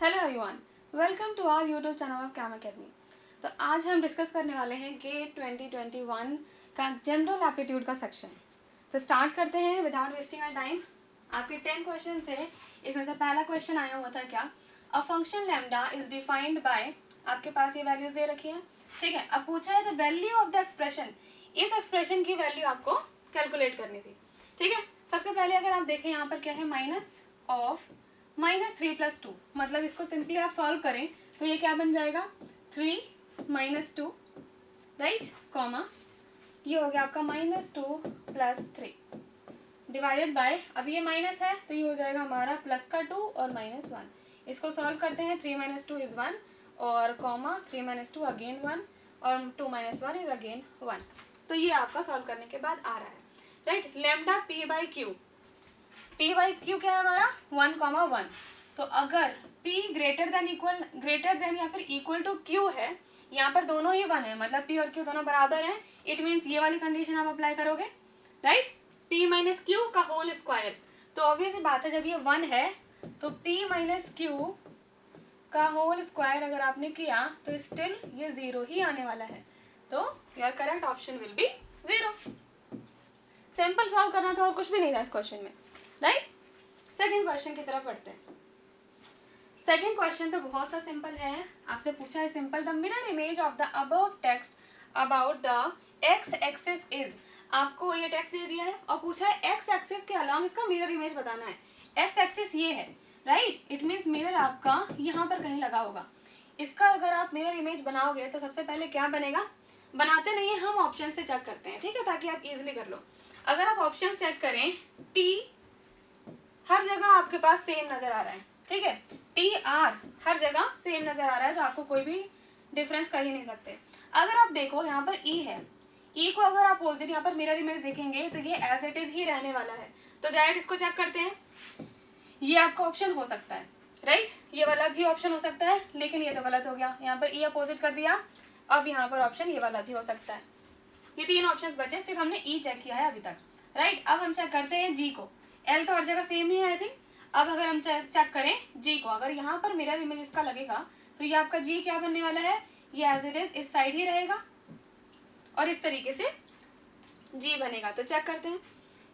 Hello everyone, welcome to our YouTube channel of Cam academy. तो आज हम discuss करने वाले हैं गेट 2021 का जनरल एप्टीट्यूड का सेक्शन। तो स्टार्ट करते हैं विदाउट वेस्टिंग आवर टाइम। आपके 10 क्वेश्चन है, इसमें से पहला क्वेश्चन आया हुआ था क्या, a function lambda is defined by, आपके पास ये वैल्यूज दे रखी है, ठीक है। अब पूछा है the value of the expression, इस एक्सप्रेशन की वैल्यू आपको कैलकुलेट करनी थी, ठीक है। सबसे पहले अगर आप देखें यहाँ पर क्या है, माइनस ऑफ -3 + 2, मतलब इसको सिंपली आप सॉल्व करें तो ये क्या बन जाएगा 3 - 2, राइट, कॉमा ये हो गया आपका -2 + 3 डिवाइडेड बाय, अब ये माइनस है तो ये हो जाएगा हमारा प्लस का 2 और -1। इसको सॉल्व करते हैं, 3 - 2 = 1 और कॉमा 3 - 2 अगेन 1 और 2 - 1 इज अगेन 1। तो ये आपका सॉल्व करने के बाद आ रहा है, राइट। लैम्डा p/q, p/q क्या है हमारा 1, 1। तो अगर p ग्रेटर देन या फिर इक्वल टू q है, यहाँ पर दोनों ही 1 है, मतलब p और q दोनों बराबर हैं, इट मीन्स ये वाली कंडीशन आप अप्लाई करोगे, राइट, p - q का होल स्क्वायर। तो ऑब्वियस बात है, जब ये 1 है तो p - q का होल स्क्वायर अगर आपने किया तो स्टिल ये 0 ही आने वाला है। तो your correct option will B 0। Simple solve करना था और कुछ भी नहीं था इस क्वेश्चन में, राइट। सेकेंड क्वेश्चन की तरफ बढ़ते हैं। सेकेंड क्वेश्चन तो बहुत सा सिंपल है, आपसे पूछा है simple, the mirror image of the above text about the x axis is, आपको ये टेक्स्ट दे दिया है और पूछा है एक्स एक्सिस के अलॉन्ग इसका मिरर इमेज बताना है। एक्स एक्सिस ये है, राइट, इट मीन्स मिरर आपका यहाँ पर कहीं लगा होगा। इसका अगर आप मिरर इमेज बनाओगे तो सबसे पहले क्या बनेगा, बनाते नहीं है हम, ऑप्शन से चेक करते हैं, ठीक है, ताकि आप इजिली कर लो। अगर आप ऑप्शन चेक करें, टी हर जगह आपके पास सेम नजर आ रहा है, ठीक है, टी आर हर जगह सेम नजर आ रहा है, तो आपको कोई भी डिफरेंस कर ही नहीं सकते। अगर आप देखो यहाँ पर ई है, ई को अगर आप अपोजिट यहाँ पर मिरर इमेज देखेंगे तो ये एज इट इज ही रहने वाला है। तो डायरेक्ट इसको चेक करते हैं, ये आपका ऑप्शन हो सकता है, राइट, ये वाला भी ऑप्शन हो सकता है, लेकिन ये तो गलत हो गया, यहाँ पर ई अपोजिट कर दिया। अब यहाँ पर ऑप्शन ये वाला भी हो सकता है। ये 3 ऑप्शंस बचे, सिर्फ हमने ई चेक किया है अभी तक, राइट। अब हम चेक करते हैं जी को, एल तो हर जगह सेम ही है आई थिंक। अब अगर हम चेक करें जी को, अगर यहाँ पर मिरर इमेज इसका लगेगा तो ये आपका जी क्या बनने वाला है, ये एज इट इज इस साइड ही रहेगा और इस तरीके से जी बनेगा। तो चेक करते हैं,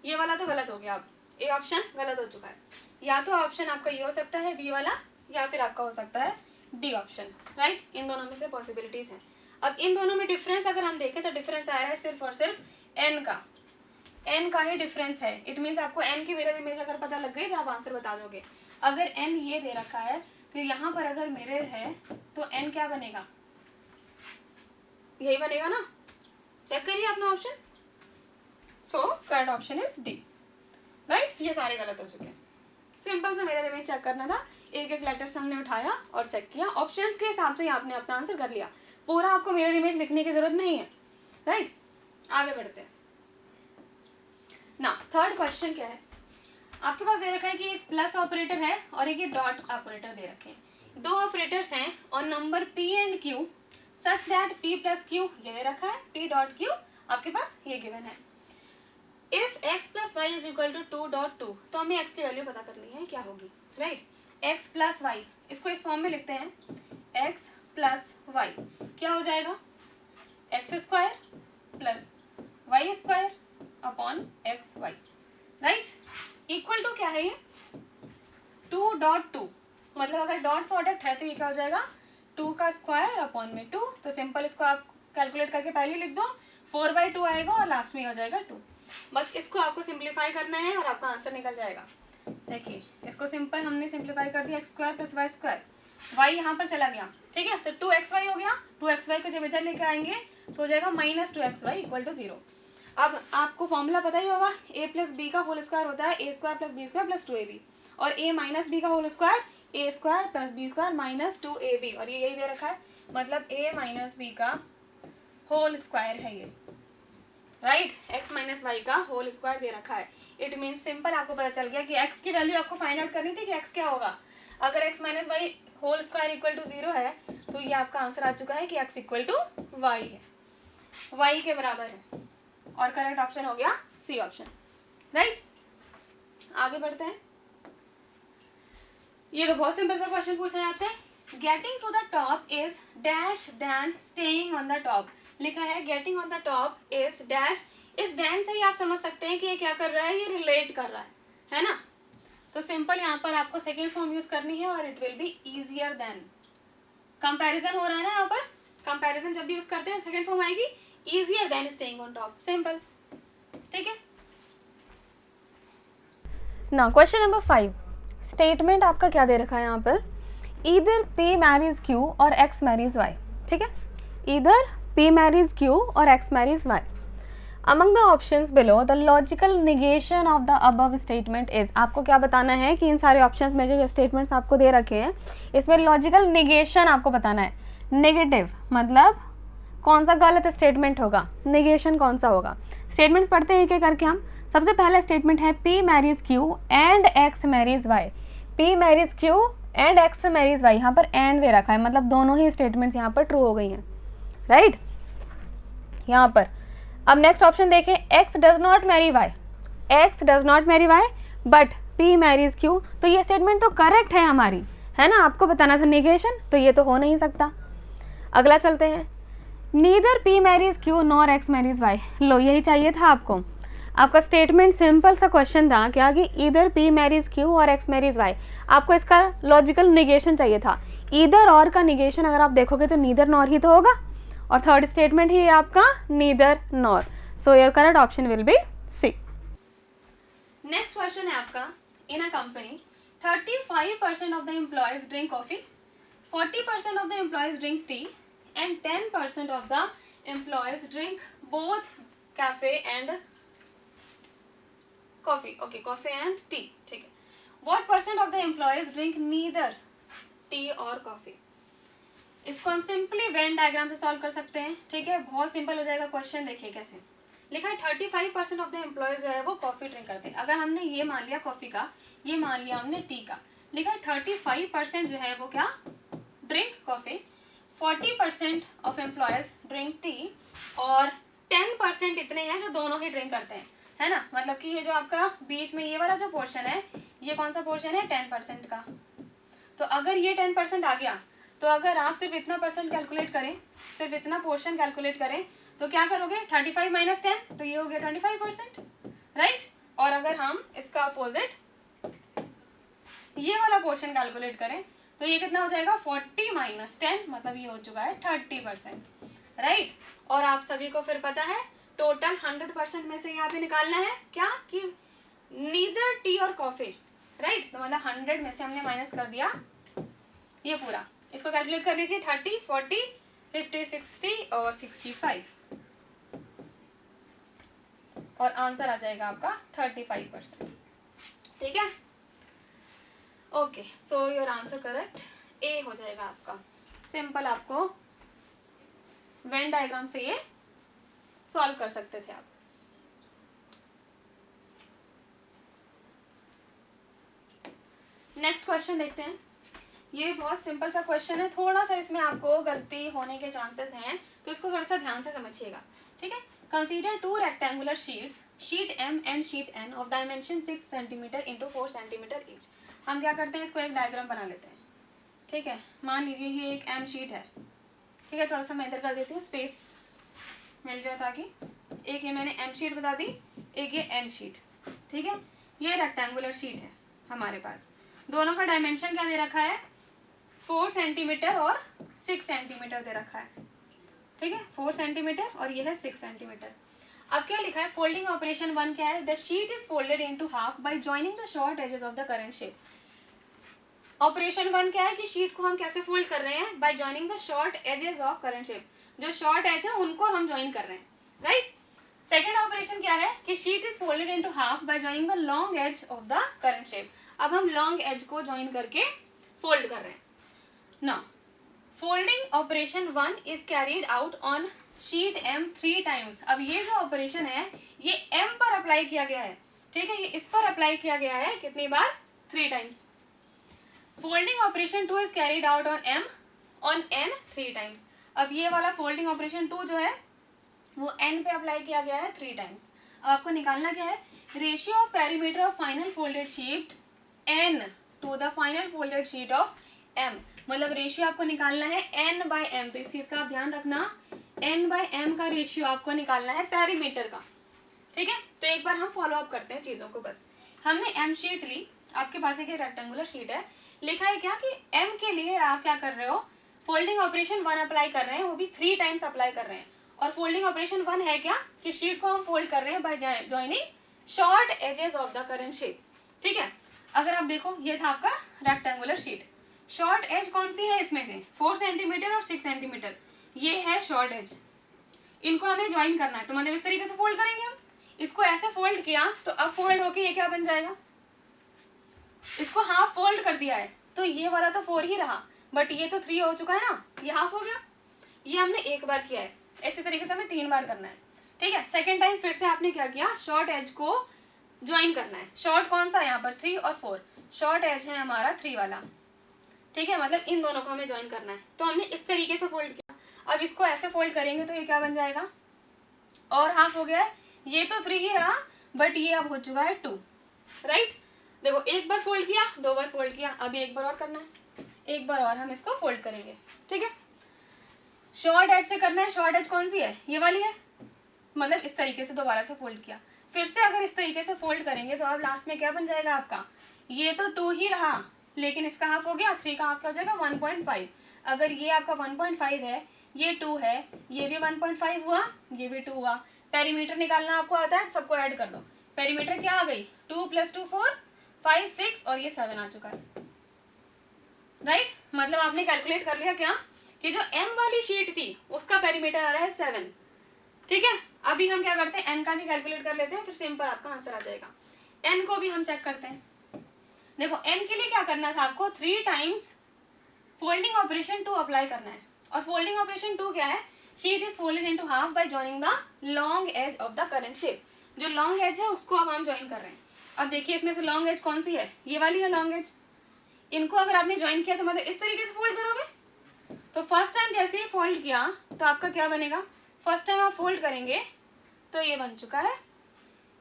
ये वाला तो गलत हो गया, अब ए ऑप्शन गलत हो चुका है। या तो ऑप्शन आपका ये हो सकता है बी वाला, या फिर आपका हो सकता है डी ऑप्शन, राइट। इन दोनों में से पॉसिबिलिटीज हैं। अब इन दोनों में डिफरेंस अगर हम देखें तो डिफरेंस आ रहा है सिर्फ और सिर्फ एन का, एन का ही डिफरेंस है। इट मीन्स आपको एन की मिरर इमेज अगर पता लग गई तो आप आंसर बता दोगे। अगर एन ये दे रखा है तो यहाँ पर अगर मिरर है तो एन क्या बनेगा, यही बनेगा ना, चेक करिए अपना option. So correct option is D, right. ये सारे गलत हो चुके हैं, सिंपल से मिरर इमेज चेक करना था, एक एक लेटर्स हमने उठाया और चेक किया, ऑप्शंस के हिसाब से आपने अपना आंसर कर लिया, पूरा आपको मिरर इमेज लिखने की जरूरत नहीं है, राइट। आगे बढ़ते हैं ना। थर्ड क्वेश्चन क्या है, आपके पास दे रखा है कि एक प्लस ऑपरेटर है और एक डॉट ऑपरेटर दे रखे हैं, 2 ऑपरेटर्स हैं और number p and q such that p + q ये दे रखा है, p.q आपके पास ये गिवन है। इफ x + y = 2.2, तो हमें x की वैल्यू पता करनी है क्या होगी, राइट। x + y, इसको इस फॉर्म में लिखते हैं, x + y क्या हो जाएगा, x² + y² upon xy, right, equal to क्या है ये 2.2, मतलब अगर डॉट प्रोडक्ट है तो ये क्या हो जाएगा 2 का स्क्वायर अपॉन में 2। तो सिंपल इसको आप कैलकुलेट करके पहले लिख दो, 4/2 आएगा और लास्ट में हो जाएगा 2। बस इसको आपको सिंप्लीफाई करना है और आपका आंसर निकल जाएगा। देखिए इसको सिंपल हमने सिंप्लीफाई कर दिया, x² + y², y यहाँ पर चला गया, ठीक है, तो 2xy हो गया, 2xy को जब इधर लेकर आएंगे तो हो जाएगा -2xy = 0। अब आपको फॉर्मूला पता ही होगा, a + b का होल स्क्वायर होता है a² + b² + 2ab, और a - b का whole square a² + b² - 2ab, और ये यही दे रखा है, मतलब a - b का होल स्क्वायर है ये, राइट, x - y का होल स्क्वायर दे रखा है। इट मीन्स सिंपल आपको पता चल गया कि x की वैल्यू आपको फाइंड आउट करनी थी कि x क्या होगा। अगर x - y होल स्क्वायर = 0 है तो ये आपका आंसर आ चुका है कि x = y है, y के बराबर है, और करेक्ट ऑप्शन हो गया सी ऑप्शन, राइट। आगे बढ़ते हैं। ये तो बहुत सिंपल सा क्वेश्चन पूछा है आपसे। Getting to the top is dash than staying on the top, लिखा है getting on the top is dash. इस देन से ही आप समझ सकते हैं कि ये क्या कर रहा है, ये रिलेट कर रहा है ना। तो सिंपल यहाँ पर आपको सेकेंड फॉर्म यूज करनी है और it will be easier than. Comparison हो रहा है ना यहाँ पर, कंपैरिजन जब भी यूज करते हैं सेकेंड फॉर्म आएगी easier than staying on top, simple. ठीक है ना। क्वेश्चन नंबर 5, स्टेटमेंट आपका क्या दे रखा है यहाँ पर, ईदर P मैरीज Q और X मैरीज Y। ठीक है, ईदर P मैरीज Q और X marries Y। Among the options below the logical negation of the above statement is. आपको क्या बताना है कि इन सारे ऑप्शंस में जो स्टेटमेंट्स आपको दे रखे हैं इसमें लॉजिकल निगेशन आपको बताना है। नेगेटिव मतलब कौन सा गलत स्टेटमेंट होगा, निगेशन कौन सा होगा। स्टेटमेंट्स पढ़ते हैं क्या करके हम। सबसे पहला स्टेटमेंट है P marries Q and X marries Y। P marries Q and X marries Y, यहाँ पर एंड दे रखा है, मतलब दोनों ही स्टेटमेंट्स यहाँ पर ट्रू हो गई हैं, राइट। यहाँ पर अब नेक्स्ट ऑप्शन देखें, X does not marry Y, X does not marry Y but P marries Q। तो ये स्टेटमेंट तो करेक्ट है हमारी, है ना। आपको बताना था निगेशन, तो ये तो हो नहीं सकता। अगला चलते हैं, neither P marries Q nor X marries Y। लो यही चाहिए था आपको। आपका स्टेटमेंट सिंपल सा क्वेश्चन था क्या कि ईदर P मैरीज Q और X मैरीज Y। आपको इसका लॉजिकल निगेशन चाहिए था। ईदर और का निगेशन अगर आप देखोगे तो नीदर नॉर ही तो होगा, और थर्ड स्टेटमेंट ही आपका neither nor. So your correct option will be C. Next question है आपका, in a company 35% of the employees drink coffee, 40% of the employees drink tea and 10% of the employees drink both cafe and coffee. Okay, coffee and tea, ठीक है। What percent of the employees drink neither tea और coffee. इसको हम simply Venn diagram से solve कर सकते हैं। ठीक है, बहुत सिंपल हो जाएगा क्वेश्चन। देखिए कैसे लिखा है, 35% ऑफ द एम्प्लॉयज जो है वो कॉफी ड्रिंक करते हैं। अगर हमने ये मान लिया कॉफी का, ये मान लिया हमने टी का, लिखा है 35% जो है वो क्या drink coffee, 40% of employees drink T और 10% इतने हैं जो दोनों ही ड्रिंक करते हैं, है ना। मतलब कि ये जो आपका बीच में ये वाला जो पोर्शन है, ये कौन सा पोर्शन है, 10% का। तो अगर ये 10% आ गया, तो अगर आप सिर्फ इतना परसेंट कैलकुलेट करें, सिर्फ इतना पोर्शन कैलकुलेट करें, तो क्या करोगे, 35 माइनस 10, तो ये हो गया 25%, राइट। और अगर हम इसका अपोजिट ये वाला पोर्शन कैलकुलेट करें तो ये कितना हो जाएगा, 40 माइनस 10, मतलब ये हो चुका है 30%, राइट। और आप सभी को फिर पता है टोटल 100% में से यहाँ पे निकालना है क्या, कि नीदर टी और कॉफी, राइट। तो मतलब 100 में से हमने माइनस कर दिया ये पूरा। इसको कैलकुलेट कर लीजिए, 30, 40, 50, 60 और 65, और आंसर आ जाएगा आपका 35%। ठीक है, okay. So your answer correct ए हो जाएगा आपका। सिंपल, आपको वेन डायग्राम से ये सॉल्व कर सकते थे आप। नेक्स्ट क्वेश्चन देखते हैं। ये बहुत सिंपल सा क्वेश्चन है, थोड़ा सा इसमें आपको गलती होने के चांसेस हैं, तो इसको थोड़ा सा ध्यान से समझिएगा। ठीक है, consider 2 rectangular sheets, sheet M and sheet N of dimension 6 centimetre into 4 centimetre each. हम क्या करते हैं, इसको एक डायग्राम बना लेते हैं। ठीक है, मान लीजिए ये एक M शीट है। ठीक है, थोड़ा सा मैं इधर कर देती हूँ, स्पेस मिल जाए ताकि। एक ये मैंने M शीट बता दी, एक ये N शीट। ठीक है, ये रेक्टेंगुलर शीट है हमारे पास। दोनों का डायमेंशन क्या दे रखा है, 4 सेंटीमीटर और 6 सेंटीमीटर दे रखा है। ठीक है, 4 सेंटीमीटर और ये है 6 सेंटीमीटर। अब क्या लिखा है, फोल्डिंग ऑपरेशन 1 क्या है, the sheet is folded into half by joining the short edges of the current shape. Operation 1 क्या है कि शीट को हम कैसे फोल्ड कर रहे हैं, by joining the short edges of current shape. जो शॉर्ट एज है उनको हम ज्वाइन कर रहे हैं, राइट। सेकेंड ऑपरेशन क्या है कि sheet is folded into half by joining the long edge of the current shape. अब हम लॉन्ग एज को ज्वाइन करके फोल्ड कर रहे हैं। Now, folding operation 1 is carried out on sheet M 3 times. अब ये जो ऑपरेशन है ये M पर अप्लाई किया गया है। ठीक है, ये इस पर अप्लाई किया गया है कितनी बार, 3 times. Folding operation 2 is carried out on M on N 3 times. अब ये वाला फोल्डिंग ऑपरेशन 2 जो है वो N पे अप्लाई किया गया है 3 times. अब आपको निकालना क्या है, ratio of perimeter of final folded sheet N to the final folded sheet of m, मतलब रेशियो आपको निकालना है n/m। तो इस चीज का आप ध्यान रखना, n/m का रेशियो आपको निकालना है पेरीमीटर का, ठीक है। तो एक बार हम फॉलो अप करते हैं चीजों को। बस हमने m शीट ली, आपके पास एक रेक्टेंगुलर शीट है, लिखा है क्या कि m के लिए आप क्या कर रहे हो, फोल्डिंग ऑपरेशन 1 अप्लाई कर रहे हैं, वो भी 3 टाइम्स अप्लाई कर रहे हैं। और फोल्डिंग ऑपरेशन 1 है क्या कि शीट को हम फोल्ड कर रहे हैं by joining short edges of the current sheet, ठीक है। अगर आप देखो ये था आपका रेक्टेंगुलर शीट, शॉर्ट एज कौन सी है इसमें से, 4 सेंटीमीटर और 6 सेंटीमीटर, ये है शॉर्ट एज। इनको हमें ज्वाइन करना है, तो मतलब इस तरीके से फोल्ड करेंगे हम। इसको ऐसे फोल्ड किया तो अब फोल्ड होके ये क्या बन जाएगा, इसको हाफ फोल्ड कर दिया है तो ये वाला तो 4 ही रहा, बट ये तो 3 हो चुका है ना, ये हाफ हो गया। ये हमने एक बार किया है, ऐसे तरीके से हमें 3 बार करना है, ठीक है। सेकेंड टाइम फिर से आपने क्या किया, शॉर्ट एज को ज्वाइन करना है। शॉर्ट कौन सा, यहाँ पर 3 और 4, शॉर्ट एज है हमारा 3 वाला, ठीक है, मतलब इन दोनों को हमें ज्वाइन करना है। तो हमने इस तरीके से फोल्ड किया, अब इसको ऐसे फोल्ड करेंगे तो ये क्या बन जाएगा, और हाफ हो गया है। ये तो 3 ही रहा, बट ये अब हो चुका है 2, राइट। देखो एक बार फोल्ड किया, 2 बार फोल्ड किया, अभी एक बार और करना है, एक बार और हम इसको फोल्ड करेंगे, ठीक है। शॉर्ट एज से करना है, शॉर्ट एज कौन सी है, ये वाली है, मतलब इस तरीके से दोबारा से फोल्ड किया। फिर से अगर इस तरीके से फोल्ड करेंगे तो अब लास्ट में क्या बन जाएगा आपका, ये तो 2 ही रहा, लेकिन इसका हाफ हो गया, 3 का हाफ क्या हो जाएगा 1.5। अगर ये आपका 1.5 है, ये 2 है, ये भी 1.5 हुआ, ये भी 2 हुआ। पेरीमीटर निकालना आपको आता है, सबको ऐड कर दो। पेरीमीटर क्या आ गई, 2 + 2 4, 5 6 और ये 7 आ चुका है, राइट। मतलब आपने कैलकुलेट कर लिया क्या कि जो m वाली शीट थी उसका पेरीमीटर आ रहा है 7, ठीक है। अभी हम क्या करते हैं, n का भी कैलकुलेट कर लेते हैं, फिर सिंपल आपका आंसर आ जाएगा। n को भी हम चेक करते हैं। देखो n के लिए क्या करना था आपको, 3 टाइम्स फोल्डिंग ऑपरेशन 2 अप्लाई करना है। और फोल्डिंग ऑपरेशन 2 क्या है, sheet is folded into half by joining the long edge of the current shape. जो लॉन्ग एज है उसको अब हम ज्वाइन कर रहे हैं। अब देखिए इसमें से लॉन्ग एज कौन सी है, ये वाली है लॉन्ग एज। इनको अगर आपने ज्वाइन किया तो मतलब इस तरीके से फोल्ड करोगे। तो फर्स्ट टाइम जैसे ही फोल्ड किया तो आपका क्या बनेगा, फर्स्ट टाइम आप फोल्ड करेंगे तो ये बन चुका है,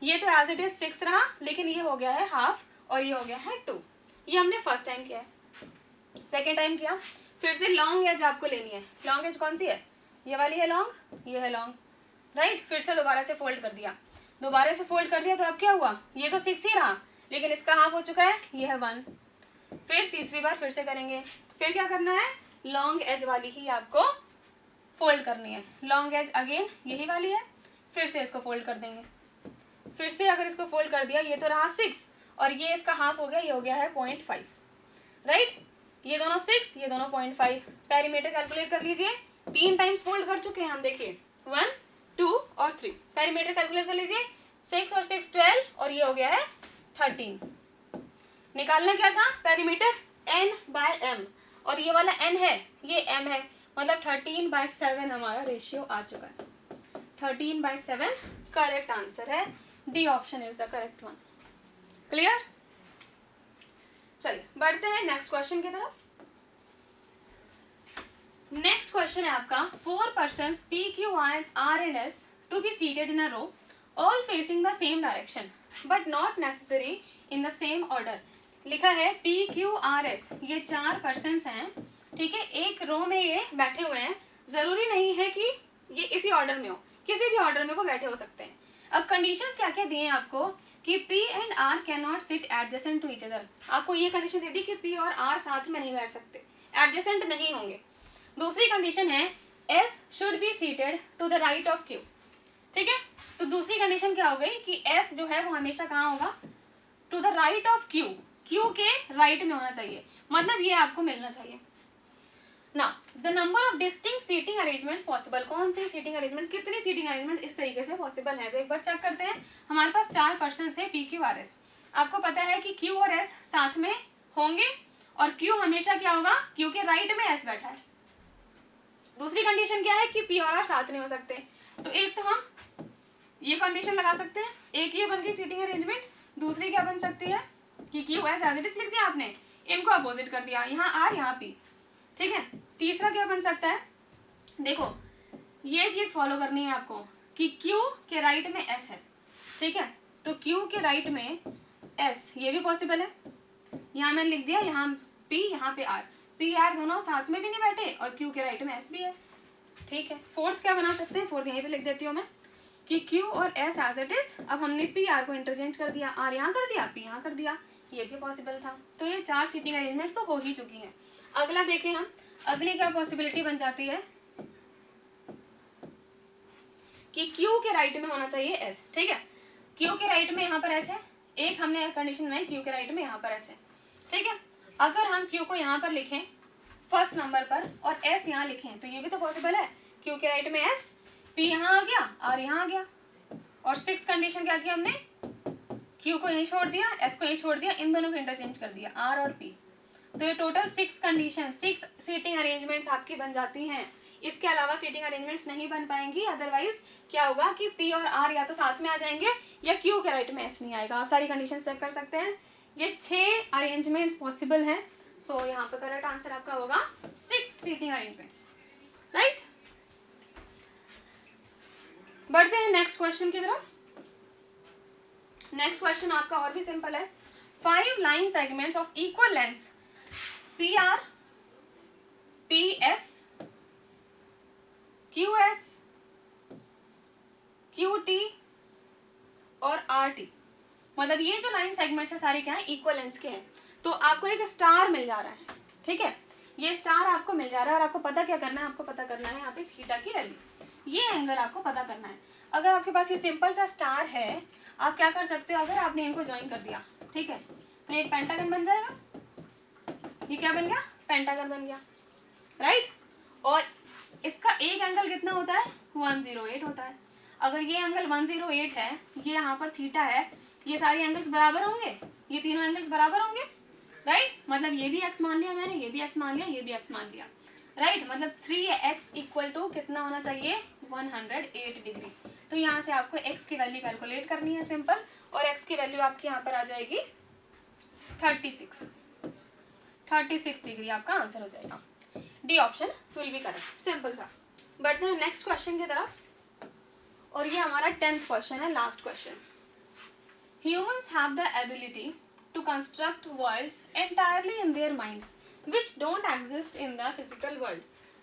ये तो एज इट इज 6 रहा, लेकिन ये हो गया है हाफ और ये हो गया है 2। ये हमने फर्स्ट टाइम किया है। सेकेंड टाइम किया, फिर से लॉन्ग एज आपको लेनी है। लॉन्ग एज कौन सी है, ये वाली है लॉन्ग, ये है लॉन्ग, राइट। फिर से दोबारा से फोल्ड कर दिया, दोबारा से फोल्ड कर दिया तो अब क्या हुआ, ये तो 6 ही रहा, लेकिन इसका हाफ हो चुका है, ये है 1। फिर तीसरी बार फिर से करेंगे, फिर क्या करना है, लॉन्ग एज वाली ही आपको फोल्ड करनी है। लॉन्ग एज अगेन यही वाली है, फिर से इसको फोल्ड कर देंगे। फिर से अगर इसको फोल्ड कर दिया, ये तो रहा 6 और ये इसका हाफ हो गया, ये हो गया है 0.5, राइट। ये दोनों 6, ये दोनों 0.5। पेरीमीटर कैलकुलेट कर लीजिए, 3 टाइम्स फोल्ड कर चुके हैं हम, देखिए 1 2 और 3। पेरीमीटर कैलकुलेट कर लीजिए, 6 और 6 12 और ये हो गया है 13। निकालना क्या था पेरीमीटर, n/m, और ये वाला n है, ये m है, मतलब 13/7 हमारा रेशियो आ चुका है। 13/7 करेक्ट आंसर है, D option is the correct one. Clear, चलिए बढ़ते हैं नेक्स्ट क्वेश्चन की तरफ। नेक्स्ट क्वेश्चन है आपका, 4 persons P, Q, R and S to be seated in a row, all facing the same direction, but not necessary in the same order। लिखा है P, Q, R, S, ये 4 persons हैं, ठीक है। एक रो में ये बैठे हुए हैं, जरूरी नहीं है कि ये इसी ऑर्डर में हो, किसी भी ऑर्डर में वो बैठे हो सकते हैं। अब कंडीशंस क्या क्या दिए हैं आपको कि P and R cannot sit adjacent to each other। आपको ये कंडीशन दे दी कि P और R साथ में नहीं बैठ सकते, एडजेसेंट नहीं होंगे। दूसरी कंडीशन है S should be seated to the right of Q, ठीक है। तो दूसरी कंडीशन क्या हो गई कि S जो है वो हमेशा कहाँ होगा, to the right of Q, Q के राइट में होना चाहिए, मतलब ये आपको मिलना चाहिए ना। The number of distinct seating arrangements possible, कौन सी सीटिंग अरेंजमेंट्स, कितनी सीटिंग अरेंजमेंट इस तरीके से पॉसिबल है। तो एक बार चेक करते हैं, हमारे पास 4 पर्सन है P, Q, R, S। आपको पता है कि Q और S साथ में होंगे और Q हमेशा क्या होगा, Q के राइट में S बैठा है। दूसरी कंडीशन क्या है कि P और R साथ नहीं हो सकते, तो एक तो हम ये कंडीशन लगा सकते हैं, एक ये बन गई सीटिंग अरेंजमेंट। दूसरी क्या बन सकती है कि Q S as it is लिख दिया आपने, इनको अपोजिट कर दिया, यहाँ R यहाँ P, ठीक है। तीसरा क्या बन सकता है, देखो ये चीज फॉलो करनी है आपको कि Q के राइट में S है, ठीक है। तो Q के राइट में S, ये भी पॉसिबल है। यहाँ मैंने लिख दिया, यहाँ P, यहाँ पे R, P R दोनों साथ में भी नहीं बैठे और Q के राइट में S भी है, ठीक है। फोर्थ क्या बना सकते हैं, फोर्थ यहीं पे लिख देती हूँ मैं कि Q और S एज इट इज, अब हमने P R को इंटरचेंज कर दिया, R यहाँ कर दिया, P यहाँ कर दिया, ये भी पॉसिबल था। तो ये 4 सीटिंग अरेंजमेंट्स तो हो ही चुकी हैं। अगला देखें हम, अगली क्या पॉसिबिलिटी बन जाती है कि Q के राइट में होना चाहिए S, ठीक है। Q के राइट में यहाँ पर S है, एक हमने कंडीशन बनाई Q के राइट में यहाँ पर S है, ठीक है। अगर हम Q को यहाँ पर लिखें फर्स्ट नंबर पर और S यहाँ लिखें तो ये भी तो पॉसिबल है। Q के राइट में S, P यहाँ आ गया, R यहाँ आ गया, और 6 कंडीशन क्या किया हमने, Q को यहीं छोड़ दिया, S को यहीं छोड़ दिया, इन दोनों को इंटरचेंज कर दिया, R और P। तो ये टोटल 6 कंडीशन, 6 सीटिंग अरेंजमेंट्स आपकी बन जाती हैं। इसके अलावा सीटिंग अरेंजमेंट्स नहीं बन पाएंगी, अदरवाइज क्या होगा कि P और R या तो साथ में आ जाएंगे या Q के राइट में S नहीं आएगा। आप सारी कंडीशन चेक कर सकते हैं, ये 6 अरेंजमेंट्स पॉसिबल हैं। सो यहाँ पे करेक्ट आंसर आपका होगा 6 सीटिंग अरेंजमेंट्स, राइट। बढ़ते हैं नेक्स्ट क्वेश्चन की तरफ। नेक्स्ट क्वेश्चन आपका और भी सिंपल है। 5 line segments of equal length PR, PS, QS, QT और RT, मतलब ये जो लाइन सेगमेंट्स है सारे क्या है, इक्वल लेंथ के हैं। तो आपको एक स्टार मिल जा रहा है, ठीक है, ये स्टार आपको मिल जा रहा है और आपको पता क्या करना है, आपको पता करना है यहाँ पे थीटा की वैल्यू, ये एंगल आपको पता करना है। अगर आपके पास ये सिंपल सा स्टार है, आप क्या कर सकते हो, अगर आपने इनको ज्वाइन कर दिया, ठीक है, तो एक पेंटागन बन जाएगा। ये क्या बन गया, पेंटागन बन गया, राइट। और इसका एक एंगल कितना होता है, 108 होता है। अगर ये एंगल 108 है, ये यहाँ पर थीटा है, ये सारे एंगल्स बराबर होंगे, ये तीनों एंगल्स बराबर होंगे, राइट। मतलब ये भी x मान लिया मैंने, ये भी x मान लिया, ये भी x मान लिया, राइट। मतलब 3x इक्वल टू कितना होना चाहिए, 108 डिग्री। तो यहाँ से आपको x की वैल्यू कैलकुलेट करनी है सिंपल, और x की वैल्यू आपकी यहाँ पर आ जाएगी 36 डिग्री, आपका आंसर हो जाएगा। D option will B correct, simple सा। बढ़ते हैं नेक्स्ट क्वेश्चन की तरफ, और ये हमारा 10th क्वेश्चन है, last question. Humans have the ability to construct worlds entirely in their minds, which don't exist in the physical world.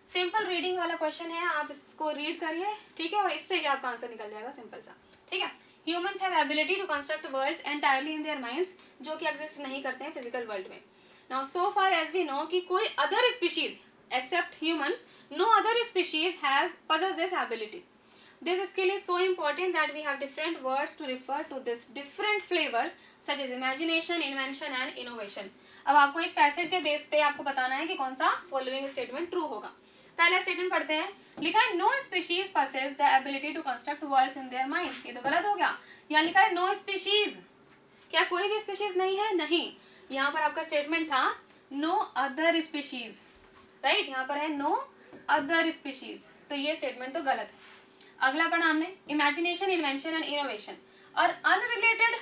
Simple reading वाला क्वेश्चन है, आप इसको रीड करिए, ठीक है, और इससे ही आपका आंसर निकल जाएगा, सिंपल सा, ठीक है। Humans have ability to construct worlds entirely in their minds, जो कि एग्जिस्ट नहीं करते हैं फिजिकल वर्ल्ड में। Now so far as we know कि कोई other species except humans, no other species has possess this ability. This skill is so important that we have different words to refer to this different flavors such as imagination, invention and innovation. अब आपको इस passage के base पे आपको बताना है कि कौन सा फॉलोइंग स्टेटमेंट ट्रू होगा। पहला स्टेटमेंट पढ़ते हैं, लिखा है no species possess the ability to construct worlds in their minds। ये तो गलत हो गया, यहाँ लिखा है नो स्पीशीज, क्या कोई भी स्पीशीज नहीं है, नहीं। यहाँ पर आपका स्टेटमेंट था नो अदर स्पीशीज, राइट, यहाँ पर है नो अदर स्पीशीज, तो ये स्टेटमेंट तो गलत है। अगला पढ़ा हमने इमेजिनेशन, इन्वेंशन एंड इनोवेशन, और अनरिलेटेड,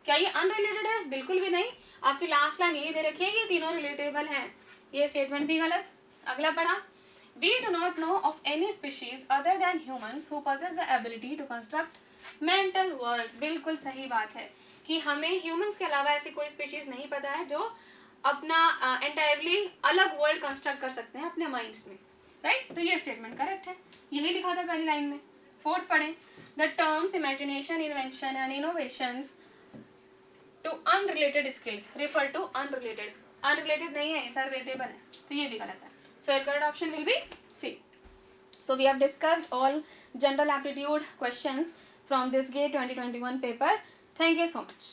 क्या ये अनरिलेटेड है, बिल्कुल भी नहीं। आपकी लास्ट लाइन यही दे रखी है ये तीनों रिलेटेबल हैं, ये स्टेटमेंट भी गलत। अगला पढ़ा we do not know of any species other than humans who possess the ability to construct mental worlds, बिल्कुल सही बात है कि हमें ह्यूमंस के अलावा ऐसी कोई स्पीशीज नहीं पता है जो अपना एंटायरली अलग वर्ल्ड कंस्ट्रक्ट कर सकते हैं अपने माइंड्स में, राइट। तो ये स्टेटमेंट करेक्ट है, यही लिखा था पहली लाइन में। फोर्थ पढ़ें, the terms imagination, invention and innovations to unrelated skills refer to unrelated, unrelated नहीं है, सर रिलेटेबल है, तो ये भी गलत है। So correct option will be C. So we have discussed all general aptitude questions from this GATE 2021 paper. Thank you so much.